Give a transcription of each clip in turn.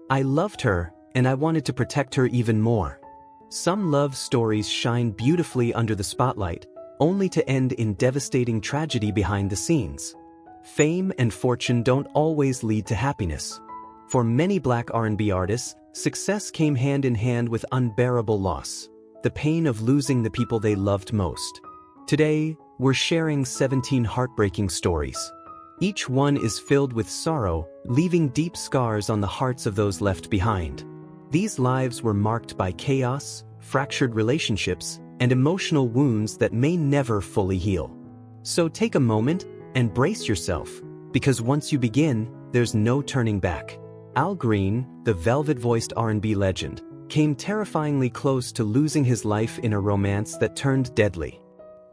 I loved her, and I wanted to protect her even more. Some love stories shine beautifully under the spotlight, only to end in devastating tragedy behind the scenes. Fame and fortune don't always lead to happiness. For many Black R&B artists, success came hand in hand with unbearable loss, the pain of losing the people they loved most. Today, we're sharing 17 heartbreaking stories. Each one is filled with sorrow, leaving deep scars on the hearts of those left behind. These lives were marked by chaos, fractured relationships, and emotional wounds that may never fully heal. So take a moment and brace yourself, because once you begin, there's no turning back. Al Green, the velvet-voiced R&B legend, came terrifyingly close to losing his life in a romance that turned deadly.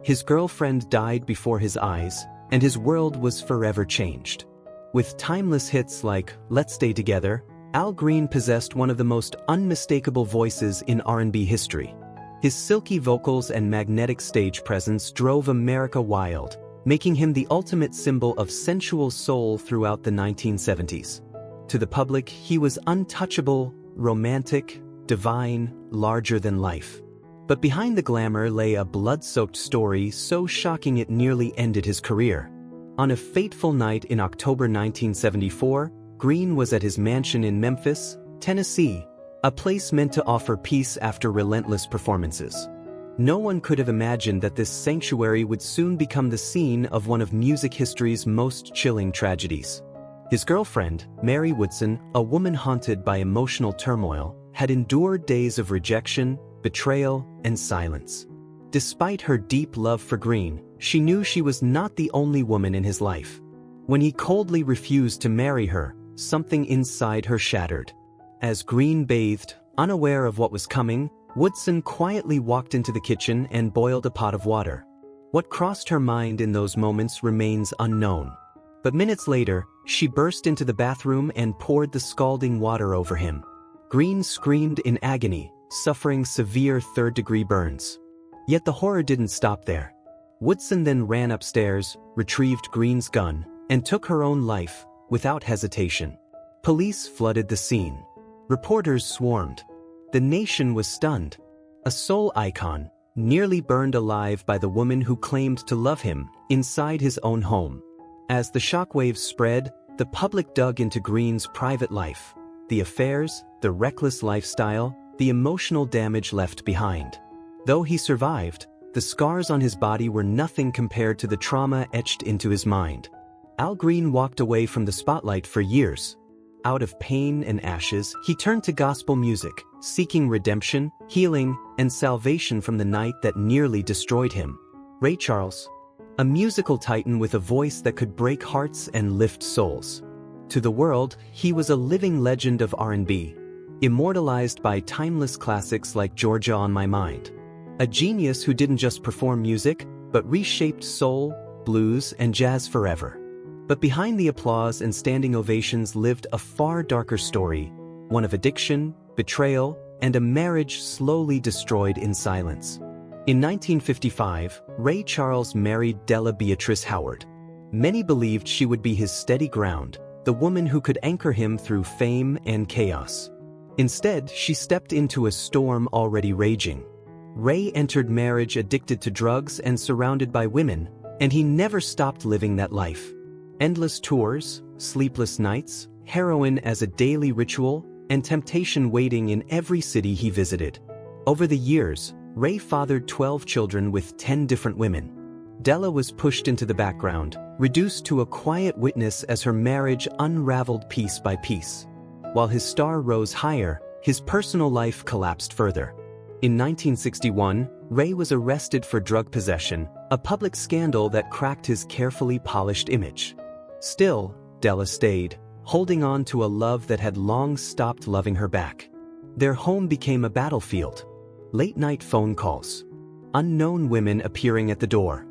His girlfriend died before his eyes, and his world was forever changed. With timeless hits like Let's Stay Together, Al Green possessed one of the most unmistakable voices in R&B history. His silky vocals and magnetic stage presence drove America wild, making him the ultimate symbol of sensual soul throughout the 1970s. To the public, he was untouchable, romantic, divine, larger than life. But behind the glamour lay a blood-soaked story so shocking it nearly ended his career. On a fateful night in October 1974, Green was at his mansion in Memphis, Tennessee, a place meant to offer peace after relentless performances. No one could have imagined that this sanctuary would soon become the scene of one of music history's most chilling tragedies. His girlfriend, Mary Woodson, a woman haunted by emotional turmoil, had endured days of rejection, betrayal, and silence. Despite her deep love for Green, she knew she was not the only woman in his life. When he coldly refused to marry her, something inside her shattered. As Green bathed, unaware of what was coming, Woodson quietly walked into the kitchen and boiled a pot of water. What crossed her mind in those moments remains unknown. But minutes later, she burst into the bathroom and poured the scalding water over him. Green screamed in agony, suffering severe third-degree burns. Yet the horror didn't stop there. Woodson then ran upstairs, retrieved Green's gun, and took her own life, without hesitation. Police flooded the scene. Reporters swarmed. The nation was stunned. A soul icon, nearly burned alive by the woman who claimed to love him, inside his own home. As the shockwaves spread, the public dug into Green's private life. The affairs, the reckless lifestyle, the emotional damage left behind. Though he survived, the scars on his body were nothing compared to the trauma etched into his mind. Al Green walked away from the spotlight for years. Out of pain and ashes, he turned to gospel music, seeking redemption, healing, and salvation from the night that nearly destroyed him. Ray Charles, a musical titan with a voice that could break hearts and lift souls. To the world, he was a living legend of R&B, immortalized by timeless classics like Georgia on My Mind. A genius who didn't just perform music, but reshaped soul, blues, and jazz forever. But behind the applause and standing ovations lived a far darker story, one of addiction, betrayal, and a marriage slowly destroyed in silence. In 1955, Ray Charles married Della Beatrice Howard. Many believed she would be his steady ground, the woman who could anchor him through fame and chaos. Instead, she stepped into a storm already raging. Ray entered marriage addicted to drugs and surrounded by women, and he never stopped living that life. Endless tours, sleepless nights, heroin as a daily ritual, and temptation waiting in every city he visited. Over the years, Ray fathered 12 children with 10 different women. Della was pushed into the background, reduced to a quiet witness as her marriage unraveled piece by piece. While his star rose higher, his personal life collapsed further. In 1961, Ray was arrested for drug possession, a public scandal that cracked his carefully polished image. Still, Della stayed, holding on to a love that had long stopped loving her back. Their home became a battlefield. Late-night phone calls. Unknown women appearing at the door.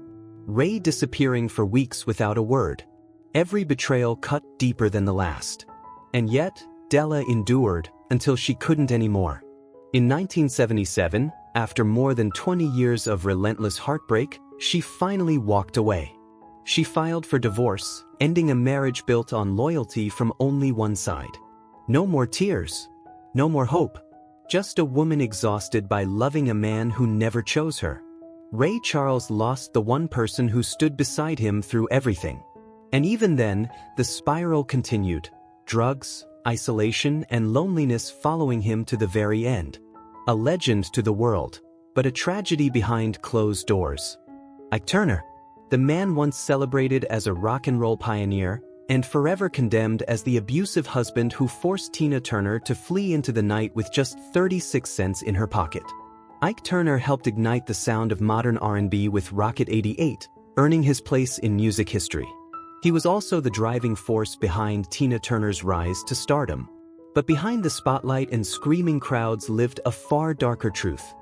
Ray disappearing for weeks without a word. Every betrayal cut deeper than the last. And yet, Della endured until she couldn't anymore. In 1977, after more than 20 years of relentless heartbreak, she finally walked away. She filed for divorce, ending a marriage built on loyalty from only one side. No more tears. No more hope. Just a woman exhausted by loving a man who never chose her. Ray Charles lost the one person who stood beside him through everything. And even then, the spiral continued. Drugs, isolation, and loneliness following him to the very end. A legend to the world, but a tragedy behind closed doors. Ike Turner, the man once celebrated as a rock and roll pioneer, and forever condemned as the abusive husband who forced Tina Turner to flee into the night with just 36 cents in her pocket. Ike Turner helped ignite the sound of modern R&B with Rocket 88, earning his place in music history. He was also the driving force behind Tina Turner's rise to stardom. But behind the spotlight and screaming crowds lived a far darker truth.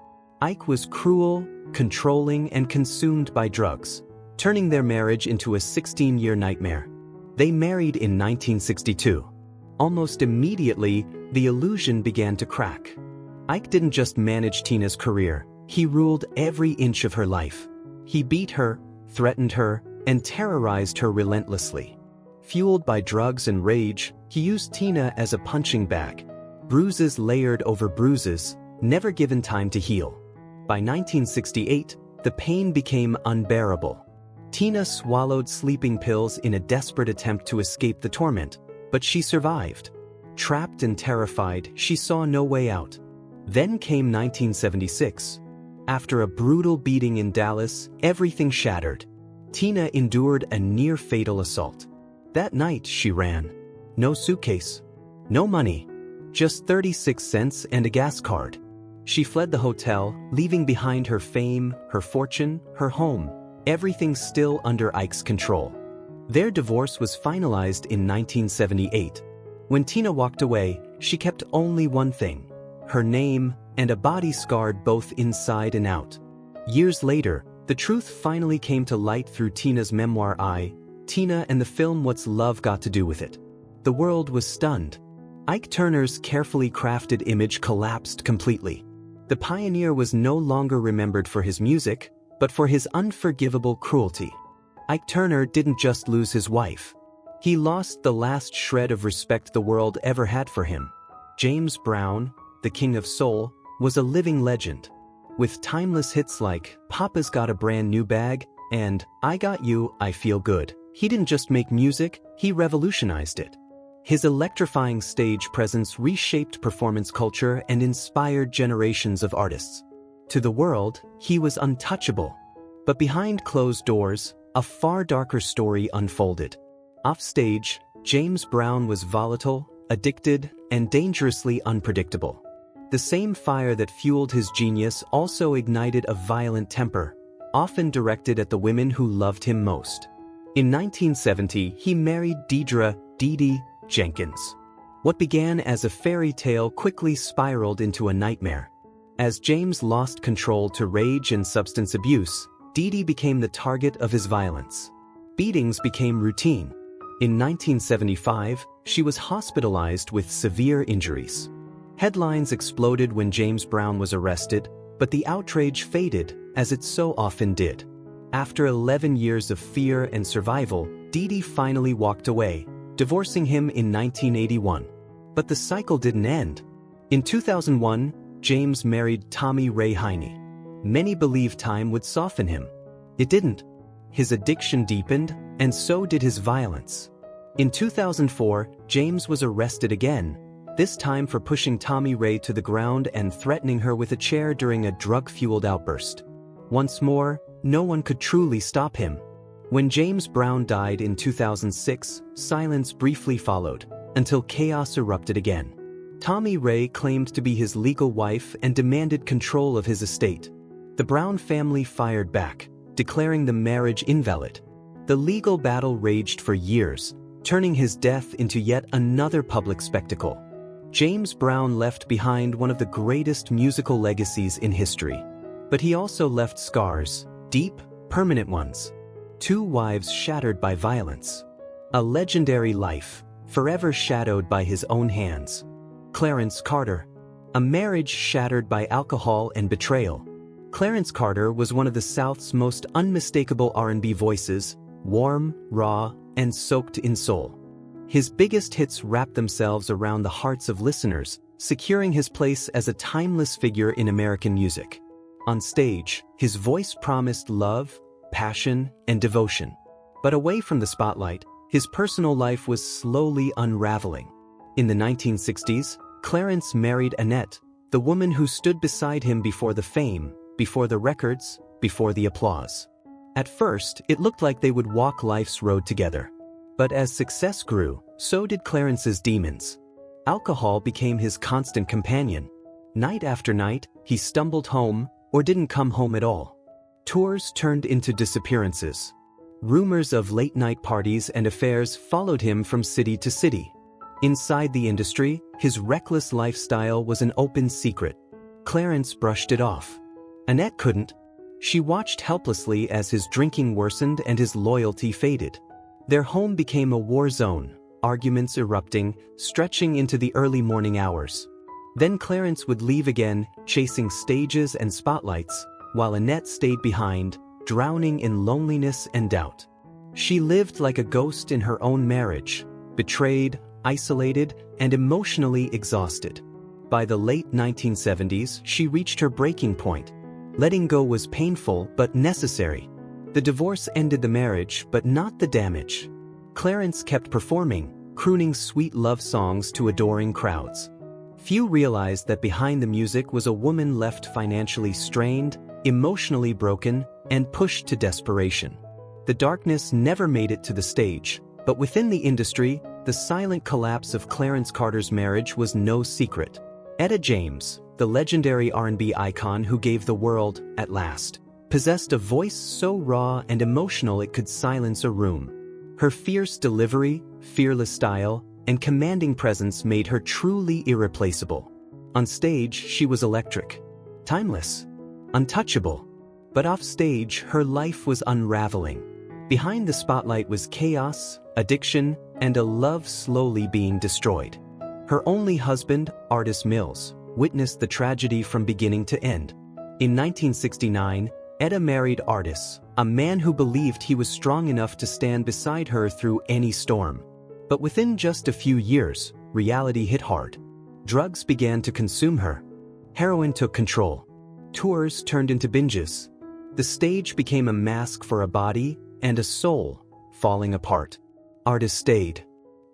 Ike was cruel, controlling, and consumed by drugs, turning their marriage into a 16-year nightmare. They married in 1962. Almost immediately, the illusion began to crack. Ike didn't just manage Tina's career, he ruled every inch of her life. He beat her, threatened her, and terrorized her relentlessly. Fueled by drugs and rage, he used Tina as a punching bag. Bruises layered over bruises, never given time to heal. By 1968, the pain became unbearable. Tina swallowed sleeping pills in a desperate attempt to escape the torment, but she survived. Trapped and terrified, she saw no way out. Then came 1976. After a brutal beating in Dallas, everything shattered. Tina endured a near-fatal assault. That night, she ran. No suitcase. No money. Just 36 cents and a gas card. She fled the hotel, leaving behind her fame, her fortune, her home. Everything still under Ike's control. Their divorce was finalized in 1978. When Tina walked away, she kept only one thing: her name and a body scarred both inside and out. Years later, the truth finally came to light through Tina's memoir I, Tina and the film What's Love Got to Do with It. The world was stunned. Ike Turner's carefully crafted image collapsed completely. The pioneer was no longer remembered for his music, but for his unforgivable cruelty. Ike Turner didn't just lose his wife. He lost the last shred of respect the world ever had for him. James Brown, the king of soul, was a living legend. With timeless hits like Papa's Got a Brand New Bag and I Got You, I Feel Good, he didn't just make music, he revolutionized it. His electrifying stage presence reshaped performance culture and inspired generations of artists. To the world, he was untouchable. But behind closed doors, a far darker story unfolded. Offstage, James Brown was volatile, addicted, and dangerously unpredictable. The same fire that fueled his genius also ignited a violent temper, often directed at the women who loved him most. In 1970, he married Deidre "Dee Dee" Jenkins. What began as a fairy tale quickly spiraled into a nightmare. As James lost control to rage and substance abuse, Dee Dee became the target of his violence. Beatings became routine. In 1975, she was hospitalized with severe injuries. Headlines exploded when James Brown was arrested, but the outrage faded, as it so often did. After 11 years of fear and survival, Dee Dee finally walked away, divorcing him in 1981. But the cycle didn't end. In 2001, James married Tommy Ray Heine. Many believed time would soften him. It didn't. His addiction deepened, and so did his violence. In 2004, James was arrested again, this time for pushing Tommy Ray to the ground and threatening her with a chair during a drug-fueled outburst. Once more, no one could truly stop him. When James Brown died in 2006, silence briefly followed, until chaos erupted again. Tommy Ray claimed to be his legal wife and demanded control of his estate. The Brown family fired back, declaring the marriage invalid. The legal battle raged for years, turning his death into yet another public spectacle. James Brown left behind one of the greatest musical legacies in history. But he also left scars, deep, permanent ones. 2 wives shattered by violence. A legendary life, forever shadowed by his own hands. Clarence Carter. A marriage shattered by alcohol and betrayal. Clarence Carter was one of the South's most unmistakable R&B voices, warm, raw, and soaked in soul. His biggest hits wrapped themselves around the hearts of listeners, securing his place as a timeless figure in American music. On stage, his voice promised love, passion, and devotion. But away from the spotlight, his personal life was slowly unraveling. In the 1960s, Clarence married Annette, the woman who stood beside him before the fame, before the records, before the applause. At first, it looked like they would walk life's road together. But as success grew, so did Clarence's demons. Alcohol became his constant companion. Night after night, he stumbled home, or didn't come home at all. Tours turned into disappearances. Rumors of late-night parties and affairs followed him from city to city. Inside the industry, his reckless lifestyle was an open secret. Clarence brushed it off. Annette couldn't. She watched helplessly as his drinking worsened and his loyalty faded. Their home became a war zone, arguments erupting, stretching into the early morning hours. Then Clarence would leave again, chasing stages and spotlights, while Annette stayed behind, drowning in loneliness and doubt. She lived like a ghost in her own marriage, betrayed, isolated, and emotionally exhausted. By the late 1970s, she reached her breaking point. Letting go was painful but necessary. The divorce ended the marriage, but not the damage. Clarence kept performing, crooning sweet love songs to adoring crowds. Few realized that behind the music was a woman left financially strained, emotionally broken, and pushed to desperation. The darkness never made it to the stage, but within the industry, the silent collapse of Clarence Carter's marriage was no secret. Etta James, the legendary R&B icon who gave the world, at last, possessed a voice so raw and emotional it could silence a room. Her fierce delivery, fearless style, and commanding presence made her truly irreplaceable. On stage, she was electric, timeless, untouchable. But off stage, her life was unraveling. Behind the spotlight was chaos, addiction, and a love slowly being destroyed. Her only husband, Artis Mills, witnessed the tragedy from beginning to end. In 1969, Etta married Artis, a man who believed he was strong enough to stand beside her through any storm. But within just a few years, reality hit hard. Drugs began to consume her. Heroin took control. Tours turned into binges. The stage became a mask for a body and a soul falling apart. Artis stayed,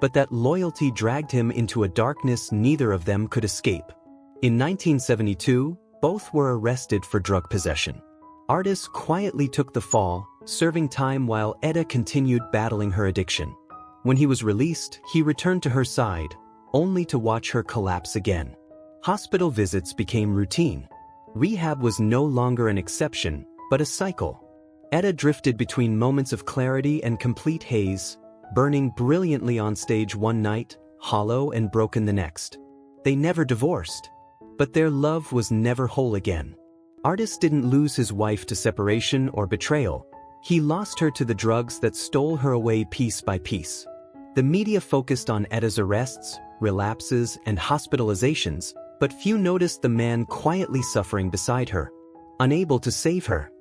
but that loyalty dragged him into a darkness neither of them could escape. In 1972, both were arrested for drug possession. Artis quietly took the fall, serving time while Etta continued battling her addiction. When he was released, he returned to her side, only to watch her collapse again. Hospital visits became routine. Rehab was no longer an exception, but a cycle. Etta drifted between moments of clarity and complete haze, burning brilliantly on stage one night, hollow and broken the next. They never divorced, but their love was never whole again. Artis didn't lose his wife to separation or betrayal. He lost her to the drugs that stole her away piece by piece. The media focused on Etta's arrests, relapses, and hospitalizations, but few noticed the man quietly suffering beside her, unable to save her,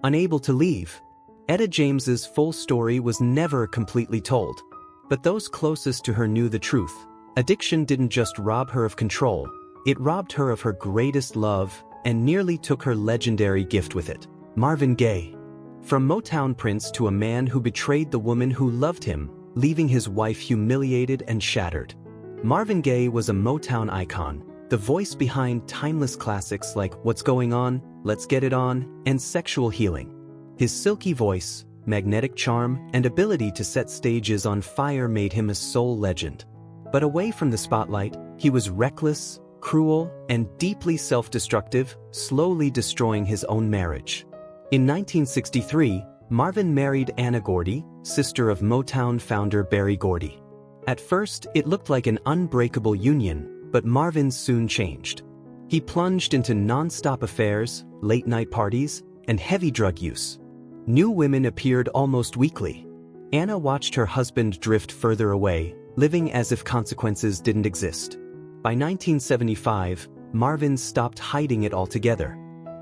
unable to leave. Etta James's full story was never completely told, but those closest to her knew the truth. Addiction didn't just rob her of control, it robbed her of her greatest love and nearly took her legendary gift with it. Marvin Gaye. From Motown Prince to a man who betrayed the woman who loved him, leaving his wife humiliated and shattered. Marvin Gaye was a Motown icon, the voice behind timeless classics like What's Going On, Let's Get It On, and Sexual Healing. His silky voice, magnetic charm, and ability to set stages on fire made him a soul legend. But away from the spotlight, he was reckless, cruel, and deeply self-destructive, slowly destroying his own marriage. In 1963, Marvin married Anna Gordy, sister of Motown founder Berry Gordy. At first, it looked like an unbreakable union, but Marvin soon changed. He plunged into non-stop affairs, late-night parties, and heavy drug use. New women appeared almost weekly. Anna watched her husband drift further away, living as if consequences didn't exist. By 1975, Marvin stopped hiding it altogether.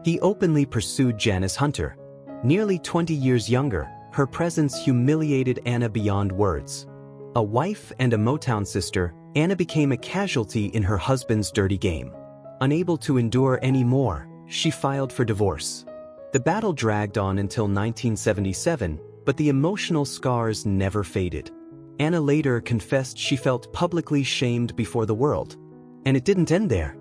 He openly pursued Janice Hunter. Nearly 20 years younger, her presence humiliated Anna beyond words. A wife and a Motown sister, Anna became a casualty in her husband's dirty game. Unable to endure any more, she filed for divorce. The battle dragged on until 1977, but the emotional scars never faded. Anna later confessed she felt publicly shamed before the world. And it didn't end there.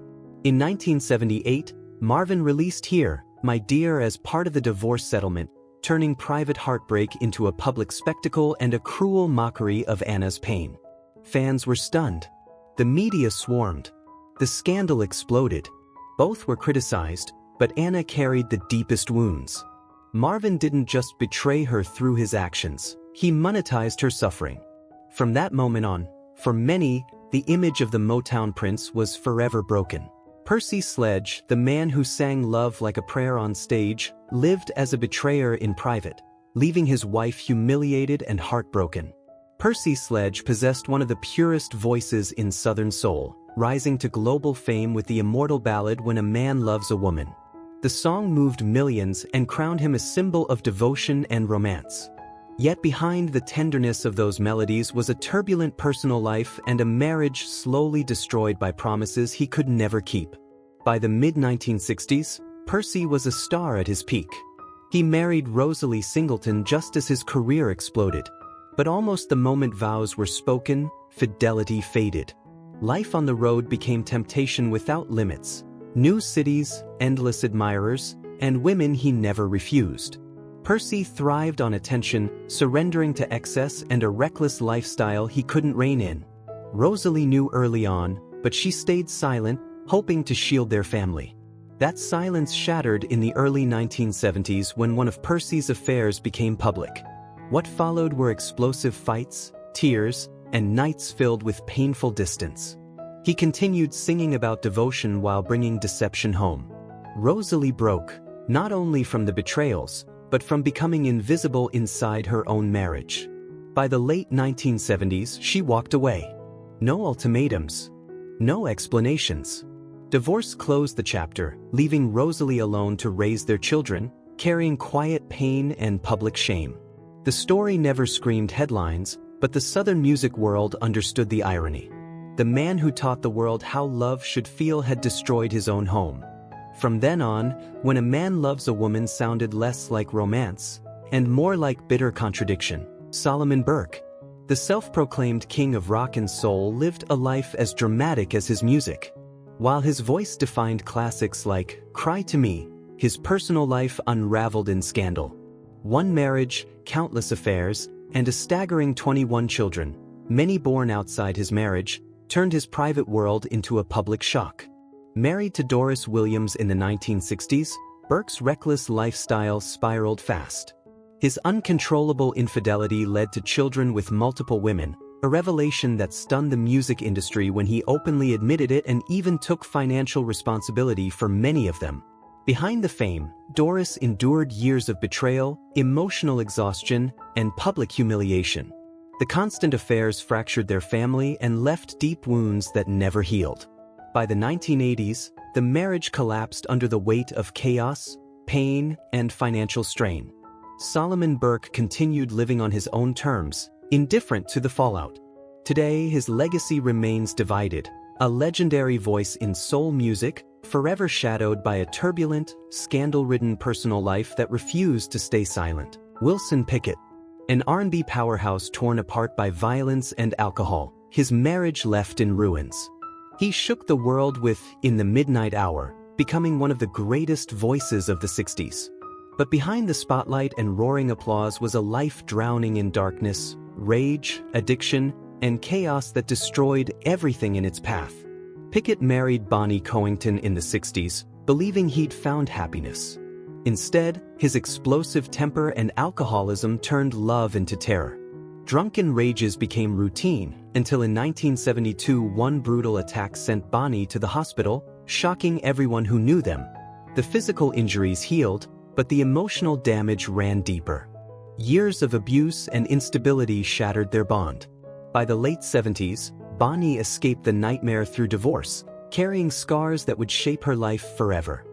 In 1978, Marvin released Here, My Dear as part of the divorce settlement, turning private heartbreak into a public spectacle and a cruel mockery of Anna's pain. Fans were stunned. The media swarmed. The scandal exploded. Both were criticized, but Anna carried the deepest wounds. Marvin didn't just betray her through his actions, he monetized her suffering. From that moment on, for many, the image of the Motown prince was forever broken. Percy Sledge, the man who sang Love Like a Prayer on stage, lived as a betrayer in private, leaving his wife humiliated and heartbroken. Percy Sledge possessed one of the purest voices in Southern soul, rising to global fame with the immortal ballad When a Man Loves a Woman. The song moved millions and crowned him a symbol of devotion and romance. Yet behind the tenderness of those melodies was a turbulent personal life and a marriage slowly destroyed by promises he could never keep. By the mid-1960s, Percy was a star at his peak. He married Rosalie Singleton just as his career exploded. But almost the moment vows were spoken, fidelity faded. Life on the road became temptation without limits. New cities, endless admirers, and women he never refused. Percy thrived on attention, surrendering to excess and a reckless lifestyle he couldn't rein in. Rosalie knew early on, but she stayed silent, hoping to shield their family. That silence shattered in the early 1970s when one of Percy's affairs became public. What followed were explosive fights, tears, and nights filled with painful distance. He continued singing about devotion while bringing deception home. Rosalie broke, not only from the betrayals, but from becoming invisible inside her own marriage. By the late 1970s, she walked away. No ultimatums. No explanations. Divorce closed the chapter, leaving Rosalie alone to raise their children, carrying quiet pain and public shame. The story never screamed headlines, but the Southern music world understood the irony. The man who taught the world how love should feel had destroyed his own home. From then on, When a Man Loves a Woman sounded less like romance, and more like bitter contradiction. Solomon Burke, the self-proclaimed king of rock and soul, lived a life as dramatic as his music. While his voice defined classics like Cry to Me, his personal life unraveled in scandal. One marriage, countless affairs, and a staggering 21 children, many born outside his marriage, turned his private world into a public shock. Married to Doris Williams in the 1960s, Burke's reckless lifestyle spiraled fast. His uncontrollable infidelity led to children with multiple women, a revelation that stunned the music industry when he openly admitted it and even took financial responsibility for many of them. Behind the fame, Doris endured years of betrayal, emotional exhaustion, and public humiliation. The constant affairs fractured their family and left deep wounds that never healed. By the 1980s, the marriage collapsed under the weight of chaos, pain, and financial strain. Solomon Burke continued living on his own terms, indifferent to the fallout. Today, his legacy remains divided, a legendary voice in soul music, forever shadowed by a turbulent, scandal-ridden personal life that refused to stay silent. Wilson Pickett, an R&B powerhouse torn apart by violence and alcohol, his marriage left in ruins. He shook the world with In the Midnight Hour, becoming one of the greatest voices of the 60s. But behind the spotlight and roaring applause was a life drowning in darkness, rage, addiction, and chaos that destroyed everything in its path. Pickett married Bonnie Coington in the 60s, believing he'd found happiness. Instead, his explosive temper and alcoholism turned love into terror. Drunken rages became routine, until in 1972 one brutal attack sent Bonnie to the hospital, shocking everyone who knew them. The physical injuries healed, but the emotional damage ran deeper. Years of abuse and instability shattered their bond. By the late 70s, Bonnie escaped the nightmare through divorce, carrying scars that would shape her life forever.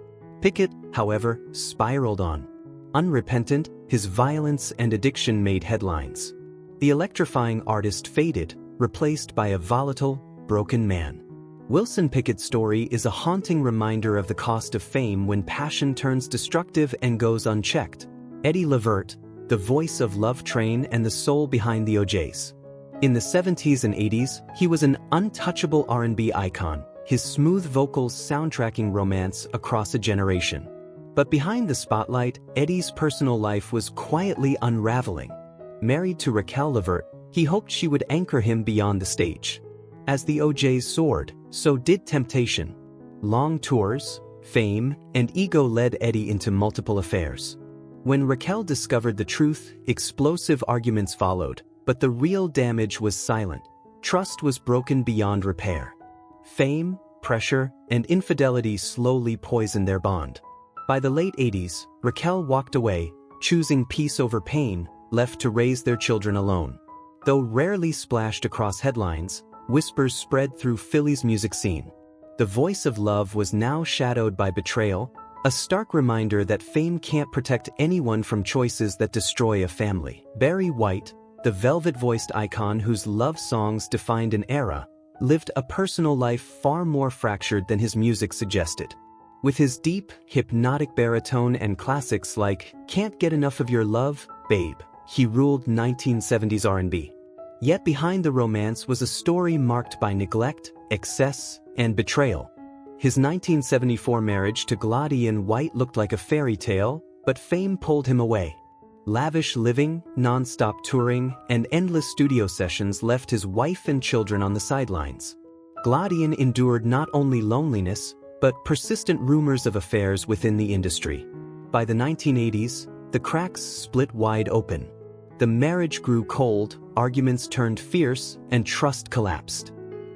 Pickett, however, spiraled on. Unrepentant, his violence and addiction made headlines. The electrifying artist faded, replaced by a volatile, broken man. Wilson Pickett's story is a haunting reminder of the cost of fame when passion turns destructive and goes unchecked. Eddie Levert, the voice of Love Train and the soul behind the OJs. In the 70s and 80s, he was an untouchable R&B icon, his smooth vocals soundtracking romance across a generation. But behind the spotlight, Eddie's personal life was quietly unraveling. Married to Raquel Levert, he hoped she would anchor him beyond the stage. As the OJs soared, so did temptation. Long tours, fame, and ego led Eddie into multiple affairs. When Raquel discovered the truth, explosive arguments followed, but the real damage was silent. Trust was broken beyond repair. Fame, pressure, and infidelity slowly poisoned their bond. By the late 80s, Raquel walked away, choosing peace over pain, left to raise their children alone. Though rarely splashed across headlines, whispers spread through Philly's music scene. The voice of love was now shadowed by betrayal, a stark reminder that fame can't protect anyone from choices that destroy a family. Barry White, the velvet-voiced icon whose love songs defined an era, lived a personal life far more fractured than his music suggested. With his deep, hypnotic baritone and classics like "Can't Get Enough of Your Love, Babe," he ruled 1970s R&B. Yet behind the romance was a story marked by neglect, excess, and betrayal. His 1974 marriage to Gladian White looked like a fairy tale, but fame pulled him away. Lavish living, non-stop touring, and endless studio sessions left his wife and children on the sidelines. Gladian endured not only loneliness, but persistent rumors of affairs within the industry. By the 1980s, the cracks split wide open. The marriage grew cold, arguments turned fierce, and trust collapsed.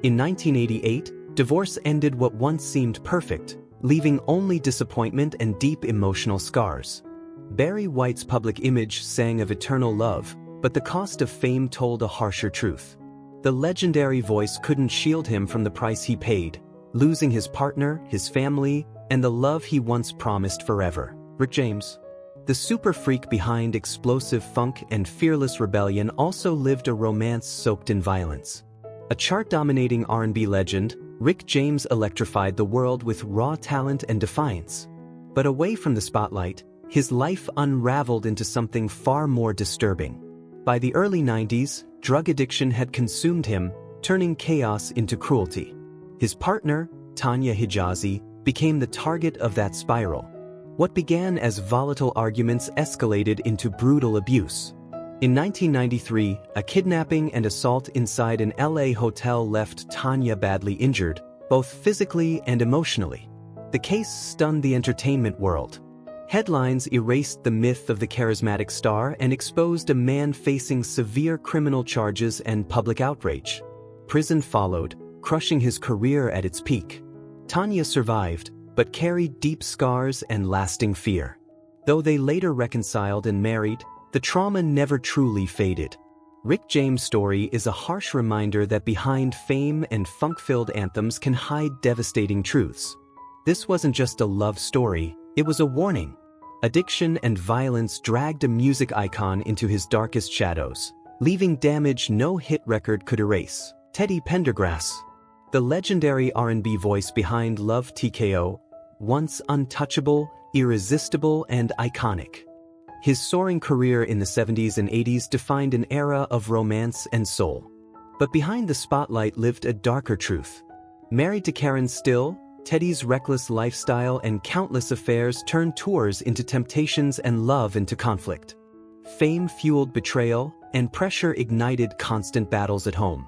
In 1988, divorce ended what once seemed perfect, leaving only disappointment and deep emotional scars. Barry White's public image sang of eternal love, but the cost of fame told a harsher truth. The legendary voice couldn't shield him from the price he paid, losing his partner, his family, and the love he once promised forever. Rick James, the super freak behind explosive funk and fearless rebellion, also lived a romance soaked in violence. A chart-dominating R&B legend, Rick James electrified the world with raw talent and defiance. But away from the spotlight, his life unraveled into something far more disturbing. By the early 90s, drug addiction had consumed him, turning chaos into cruelty. His partner, Tanya Hijazi, became the target of that spiral. What began as volatile arguments escalated into brutal abuse. In 1993, a kidnapping and assault inside an LA hotel left Tanya badly injured, both physically and emotionally. The case stunned the entertainment world. Headlines erased the myth of the charismatic star and exposed a man facing severe criminal charges and public outrage. Prison followed, crushing his career at its peak. Tanya survived, but carried deep scars and lasting fear. Though they later reconciled and married, the trauma never truly faded. Rick James' story is a harsh reminder that behind fame and funk-filled anthems can hide devastating truths. This wasn't just a love story, it was a warning. Addiction and violence dragged a music icon into his darkest shadows, leaving damage no hit record could erase. Teddy Pendergrass, the legendary R&B voice behind Love TKO, once untouchable, irresistible, and iconic. His soaring career in the 70s and 80s defined an era of romance and soul. But behind the spotlight lived a darker truth. Married to Karen Still, Teddy's reckless lifestyle and countless affairs turned tours into temptations and love into conflict. Fame fueled betrayal, and pressure ignited constant battles at home.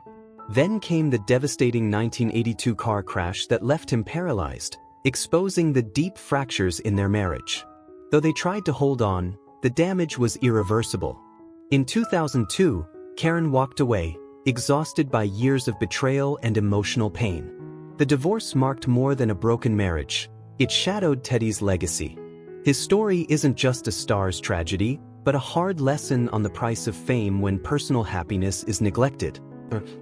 Then came the devastating 1982 car crash that left him paralyzed, exposing the deep fractures in their marriage. Though they tried to hold on, the damage was irreversible. In 2002, Karen walked away, exhausted by years of betrayal and emotional pain. The divorce marked more than a broken marriage. It shadowed Teddy's legacy. His story isn't just a star's tragedy, but a hard lesson on the price of fame when personal happiness is neglected.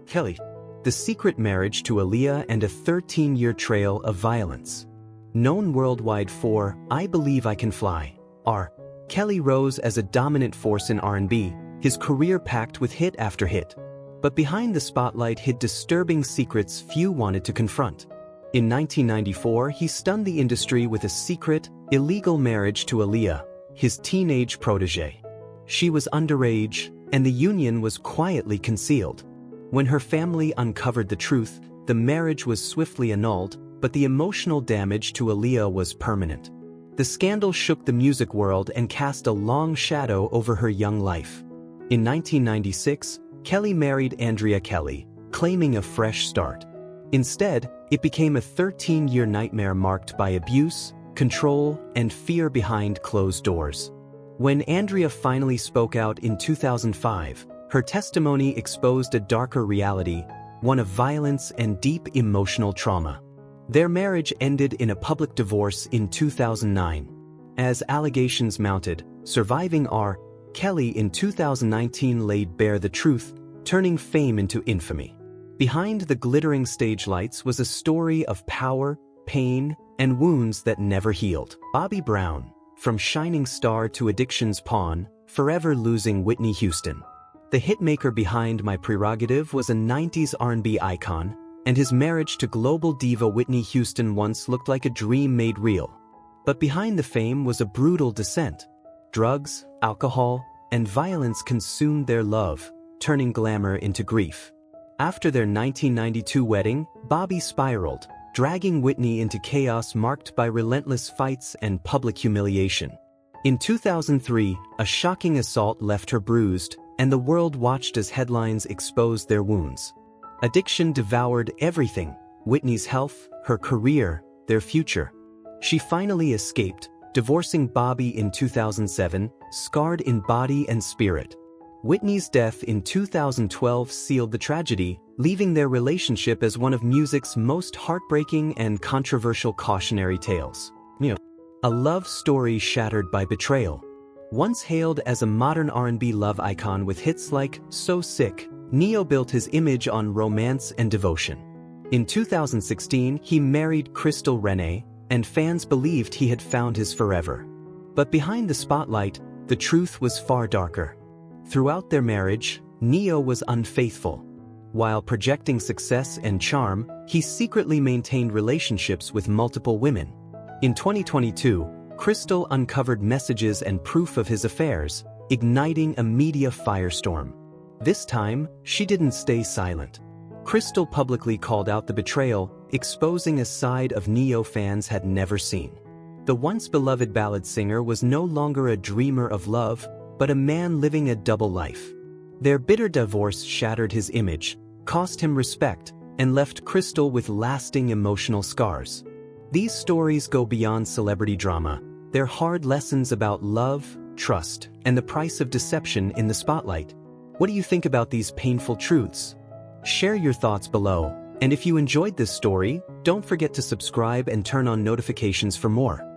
Kelly, the secret marriage to Aaliyah and a 13-year trail of violence. Known worldwide for I Believe I Can Fly, R. Kelly rose as a dominant force in R&B, his career packed with hit after hit. But behind the spotlight hid disturbing secrets few wanted to confront. In 1994, he stunned the industry with a secret, illegal marriage to Aaliyah, his teenage protégé. She was underage, and the union was quietly concealed. When her family uncovered the truth, the marriage was swiftly annulled, but the emotional damage to Aaliyah was permanent. The scandal shook the music world and cast a long shadow over her young life. In 1996, Kelly married Andrea Kelly, claiming a fresh start. Instead, it became a 13-year nightmare marked by abuse, control, and fear behind closed doors. When Andrea finally spoke out in 2005, her testimony exposed a darker reality, one of violence and deep emotional trauma. Their marriage ended in a public divorce in 2009. As allegations mounted, surviving R. Kelly in 2019 laid bare the truth, turning fame into infamy. Behind the glittering stage lights was a story of power, pain, and wounds that never healed. Bobby Brown, from shining star to addiction's pawn, forever losing Whitney Houston. The hitmaker behind My Prerogative was a 90s R&B icon, and his marriage to global diva Whitney Houston once looked like a dream made real. But behind the fame was a brutal descent. Drugs, alcohol, and violence consumed their love, turning glamour into grief. After their 1992 wedding, Bobby spiraled, dragging Whitney into chaos marked by relentless fights and public humiliation. In 2003, a shocking assault left her bruised, and the world watched as headlines exposed their wounds. Addiction devoured everything: Whitney's health, her career, their future. She finally escaped, divorcing Bobby in 2007, scarred in body and spirit. Whitney's death in 2012 sealed the tragedy, leaving their relationship as one of music's most heartbreaking and controversial cautionary tales. A love story shattered by betrayal. Once hailed as a modern R&B love icon with hits like So Sick, Ne-Yo built his image on romance and devotion. In 2016, he married Crystal Renee, and fans believed he had found his forever. But behind the spotlight, the truth was far darker. Throughout their marriage, Ne-Yo was unfaithful. While projecting success and charm, he secretly maintained relationships with multiple women. In 2022, Crystal uncovered messages and proof of his affairs, igniting a media firestorm. This time, she didn't stay silent. Crystal publicly called out the betrayal, exposing a side of Ne-Yo fans had never seen. The once beloved ballad singer was no longer a dreamer of love, but a man living a double life. Their bitter divorce shattered his image, cost him respect, and left Crystal with lasting emotional scars. These stories go beyond celebrity drama. They're hard lessons about love, trust, and the price of deception in the spotlight. What do you think about these painful truths? Share your thoughts below, and if you enjoyed this story, don't forget to subscribe and turn on notifications for more.